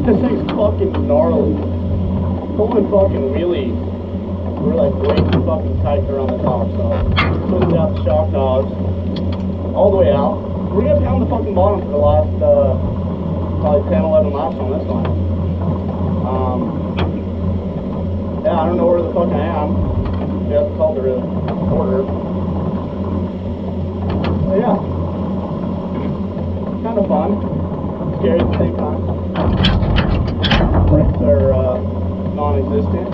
This thing's fucking gnarly. Pulling fucking wheelies. We're like way too fucking tight around the top, so twisted out the shock knobs all the way out. We're gonna pound the fucking bottom for the last probably 10, 11 laps on this one. Yeah, I don't know where the fuck I am. Just called the order. But yeah, kind of fun. Scary at the same time. Brakes are non-existent.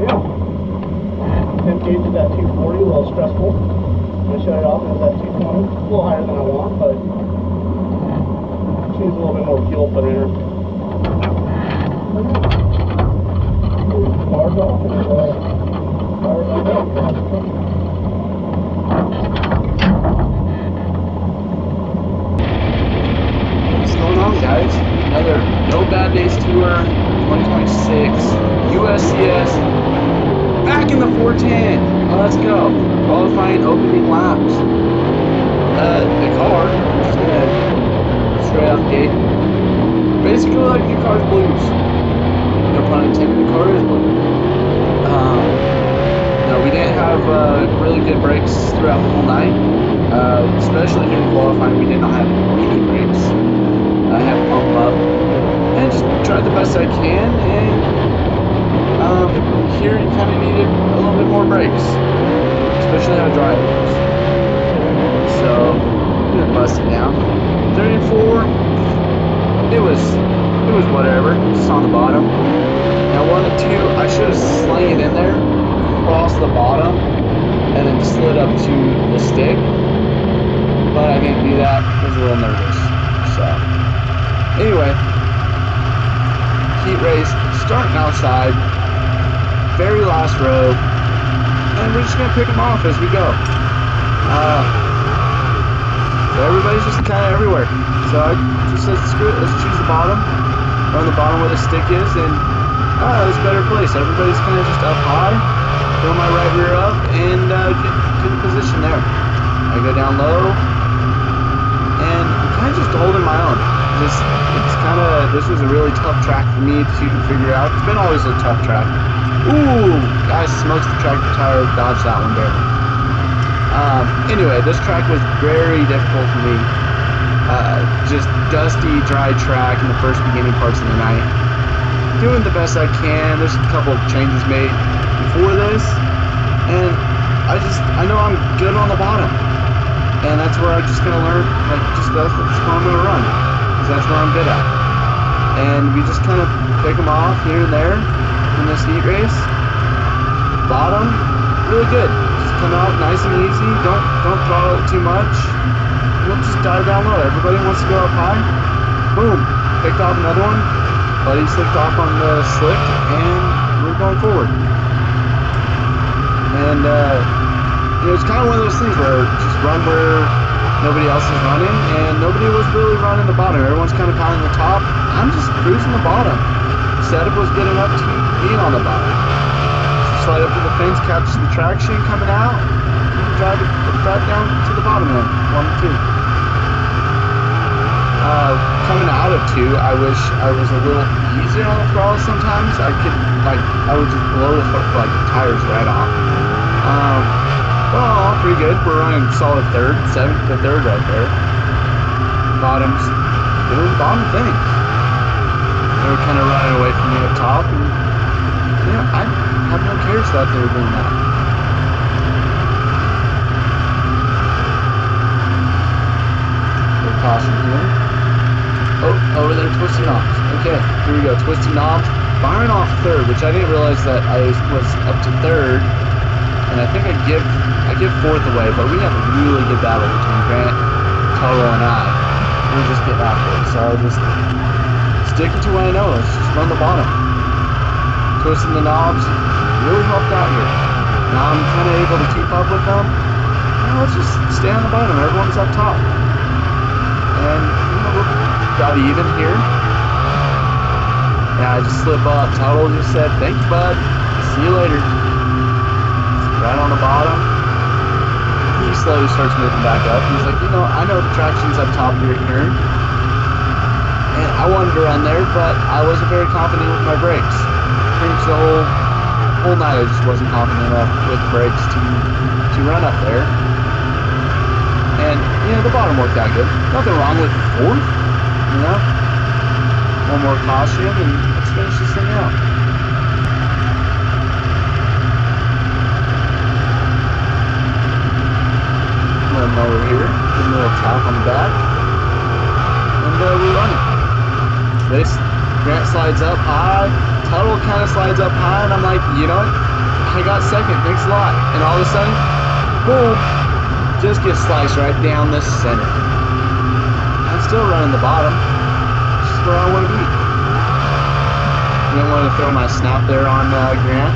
Yeah. 10 gauge is at 240, a little stressful. I'm going to shut it off and it's at 220. A little higher than I want, but she needs a little bit more fuel put in her. Bars off and fires on up. What's going on, guys? Another No Bad Days Tour 2026 USCS. Back in the 410. Oh, let's go. Qualifying opening laps. The car, just gonna straight out the gate. Basically like the car's blues. No pun intended, the car is blue. No, we didn't have really good brakes throughout the whole night. Especially here in qualifying, we did not have any brakes. I had to pump up and just tried the best I can, and here you kind of needed a little bit more brakes, especially how dry it was. So I'm gonna bust it down. 34. It was whatever. Just on the bottom. Now 1 and 2, I should have slung it in there, crossed the bottom, and then slid up to the stick. But I didn't do that. I was a little nervous. So anyway, heat race starting outside. Very last row, and we're just gonna pick them off as we go. So everybody's just kind of everywhere. So I just said, screw it, let's choose the bottom, run the bottom where the stick is, and it's a better place. Everybody's kind of just up high, throw my right rear up, and get in position there. I go down low, and I'm kind of just holding my own. This was a really tough track for me to figure out. It's been always a tough track. Ooh, guys, smokes the tractor tire, dodged that one barely. Anyway, this track was very difficult for me. Just dusty, dry track in the first beginning parts of the night. Doing the best I can. There's a couple of changes made before this, and I know I'm good on the bottom, and that's where I'm just gonna learn. That's where I'm gonna run, because that's where I'm good at. And we just kind of pick them off here and there in this heat race. Bottom, really good. Just come out nice and easy. Don't throttle it too much. We'll just dive down low. Everybody wants to go up high. Boom, picked off another one. Buddy slipped off on the slick, and we're going forward. And it's kind of one of those things where just run where nobody else is running, and nobody was really running the bottom. Everyone's kind of pounding the top. I'm just cruising the bottom. Setup was good enough to being on the bottom. Slide up to the fence, catch the traction coming out, and drive down to the bottom end. 1 and 2. Coming out of 2, I wish I was a little easier on the throttle sometimes. I would just blow the tires right off. Well, pretty good. We're running solid third, 7th to 3rd right there. Bottoms, doing bottom things. They were kind of running away from me up top, and I have no cares that they were doing that. Little caution here. Oh, over there, twisting knobs. Okay, here we go, twisting knobs. Firing off 3rd, which I didn't realize that I was up to 3rd. And I think I give 4th away, but we have a really good battle between Grant, Toto, and I. We're just getting after it, so I'll just stick to what I know. Let's just run the bottom. Twisting the knobs really helped out here. Now I'm kind of able to keep up with them. Let's just stay on the bottom. Everyone's up top. And we're about even here. Yeah, I just slip up. Toto just said, "Thank you, bud. See you later." Right on the bottom. He slowly starts moving back up. He's like, I know the traction's up top here, turn. And I wanted to run there, but I wasn't very confident with my brakes. Pretty much the whole night I just wasn't confident enough with brakes to run up there. And, the bottom worked out good. Nothing wrong with fourth, One more caution, and let's finish this thing out. Let him over here. Give him a little tap on the back. And we're running. Grant slides up high. Tuttle kind of slides up high, and I'm like, you know what? I got second. Thanks a lot. And all of a sudden, boom. Just gets sliced right down the center. I'm still running the bottom. This is where I want to be. Didn't want to throw my snout there on Grant.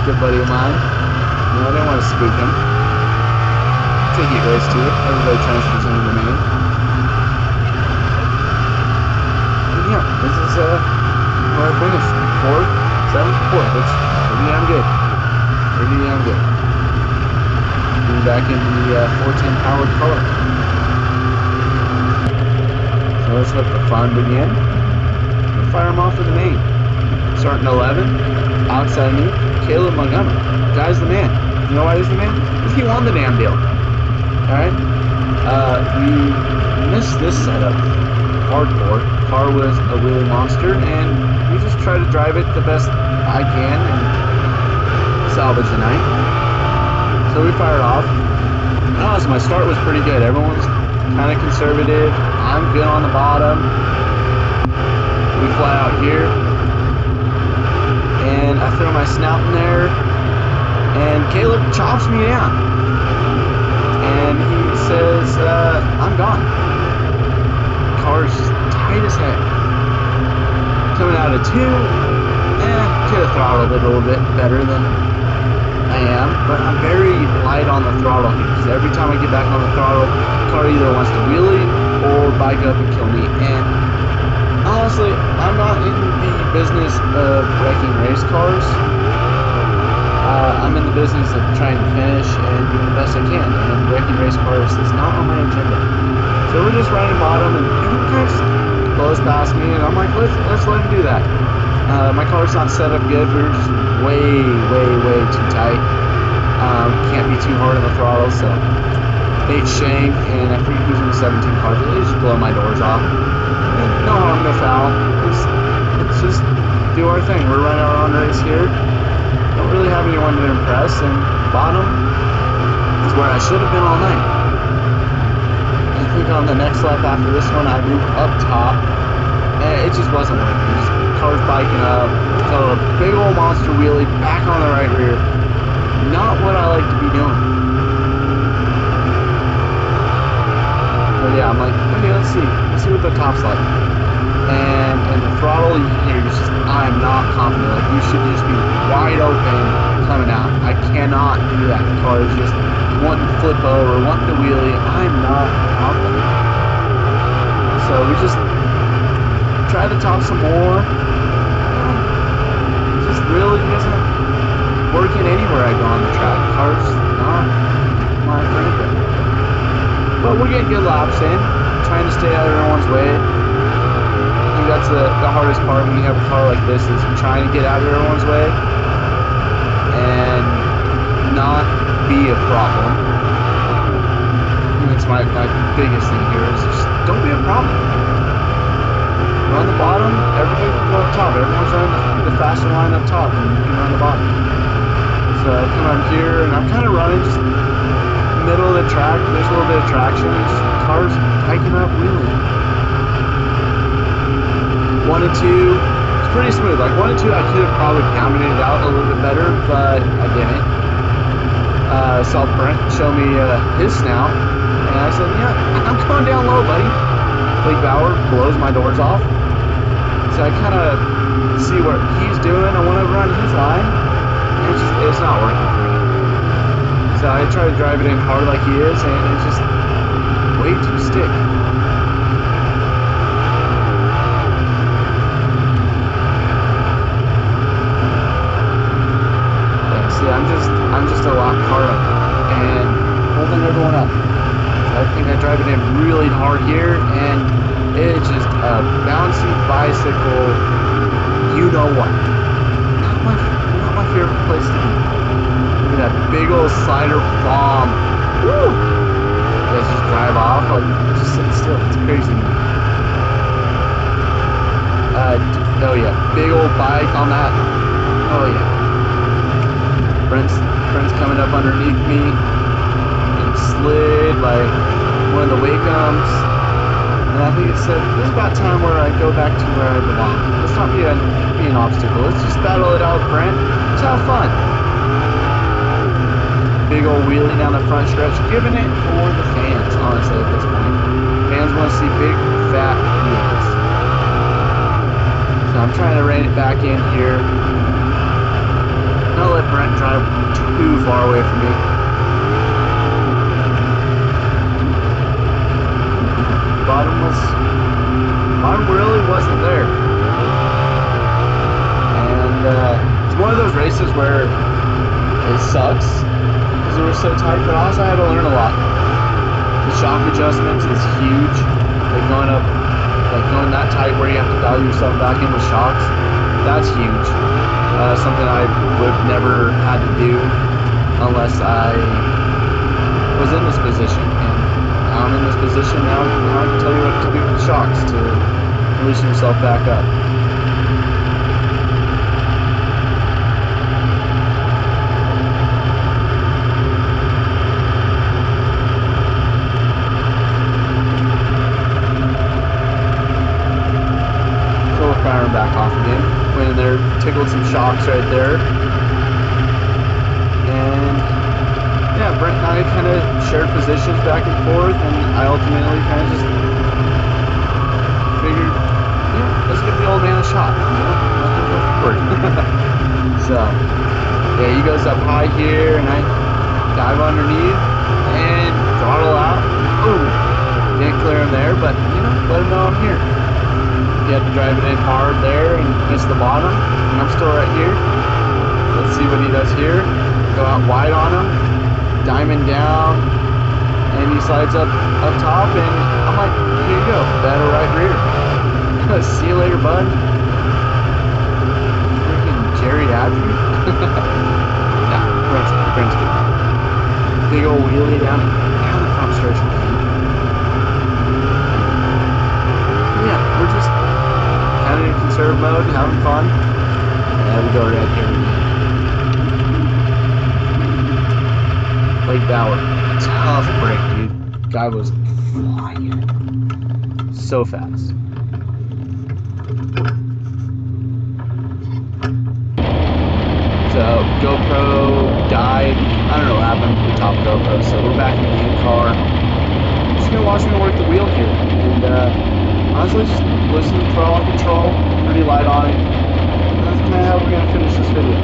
Good buddy of mine. I didn't want to spook him. It's a heat race too. Everybody tries to present the main. And yeah, this is where I finished. 4th, 7th, 4th. It's pretty damn good. Pretty damn good. Back in the 410 powered car. So let's let the fun begin. We'll fire him off with the main. Starting 11, outside of me, Caleb Montgomery. Guy's the man. You know why he's the man? Because he won the damn deal. Alright? We missed this setup hardcore. Car was a wheelie monster, and we just try to drive it the best I can and salvage the night. So we fired off. And honestly, my start was pretty good. Everyone's kind of conservative. I'm good on the bottom. We fly out here. And I throw my snout in there. And Caleb chops me down. And he says, I'm gone. Car's tight as heck. Coming out of 2. Could have throttled it a little bit better than I am, but I'm very light on the throttle here, because every time I get back on the throttle, the car either wants to wheelie or bike up and kill me. And honestly, I'm not in the business of wrecking race cars. I'm in the business of trying to finish and doing the best I can, and wrecking race cars is not on my agenda. So we're just running bottom, and he kind of just blows past me, and I'm like, let's let him do that. My car's not set up good. We're just way too tight. Can't be too hard on the throttle, so 8 shank, and I forget who's in the 17 car, but they just blow my doors off. And no harm, no foul. It's just do our thing. We're running our own race here. Don't really have anyone to impress, and bottom is where I should have been all night. I think on the next lap after this one, I moved up top, and it just wasn't working. Car's biking up, so a big old monster wheelie back on the right rear. Not what I like to be doing. But yeah, I'm like, okay, let's see what the top's like. And the throttle, you're just, I'm not confident. Like, you should just be wide open coming out. I cannot do that. The car is just wanting to flip over, wanting to wheelie. I'm not confident. So we just try to top some more. Just really isn't working anywhere I go on the track. The car's not my friend. But we're getting good laps in, trying to stay out of everyone's way. I think that's the hardest part when you have a car like this, is trying to get out of everyone's way and not be a problem. And that's my biggest thing here, is just don't be a problem. Run the bottom, everybody can go up top. Everyone's running the faster line up top, and you can run the bottom. So I come up here, and I'm kind of running just middle of the track. There's a little bit of traction. Just cars hiking up, wheeling. 1 and 2, it's pretty smooth. Like 1 and 2, I could have probably pounded it out a little bit better, but I didn't. I saw Brent show me his snout, and I said, yeah, I'm going down low, buddy. Blake Bauer blows my doors off. So I kind of see what he's doing. I want to run his line, and it's not working for me. So I try to drive it in hard like he is, and it's just way too stick. Yeah, see, I'm just a lot harder, and holding everyone up. So I think I drive it in really hard here, and it's just a bouncy bicycle. You know what? Not my favorite place to be. Look at that big old slider bomb. Woo! You guys just drive off, like just sit still. It's crazy. Oh yeah, big old bike on that. Oh yeah. Friends coming up underneath me and slid by one of the Wakeums. And I think it's about time where I go back to where I belong. Let's not be an obstacle. Let's just battle it out, Brent. Let's have fun. Big old wheelie down the front stretch, giving it for the fans, honestly, at this point. Fans want to see big, fat wheels. So I'm trying to rein it back in here. Not let Brent drive too far away from me. Bottom really wasn't there. And it's one of those races where it sucks because it was so tight, but also I had to learn a lot. The shock adjustments is huge. Like going that tight where you have to dial yourself back in with shocks, that's huge. Something I would have never had to do unless I was in this position. And now I'm in this position, now I can tell you what to do with the shocks to loosen yourself back up. Firing back off again. Went in there, tickled some shocks right there. And yeah, Brent and I kind of shared positions back and forth, and I ultimately kind of just figured, let's give the old man a shot. Let him go forward. So, yeah, he goes up high here, and I dive underneath and throttle out. Ooh, didn't clear him there, but let him know I'm here. You have to drive it in hard there and miss the bottom, and I'm still right here. Let's see what he does here. Go out wide on him, diamond down, and he slides up top, and I'm like, here you go, battle right rear. See you later, bud. Freaking Jerry Adry. Nah, Brent's good. Big old wheelie down the front stretch. Yeah, we're just kind of in conserve mode, having fun. And we go right here again. Lake Bauer. Tough break, dude. Guy was flying. So fast. So, GoPro died. I don't know what happened to the top GoPro, so we're back in the main car. I'm just gonna watch me work the wheel here. And, honestly, just listen to throttle control, pretty light on it. And that's kind of how we're going to finish this video.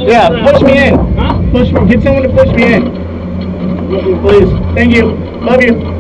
Yeah, push me in. Huh? Get someone to push me in. Please. Thank you. Love you.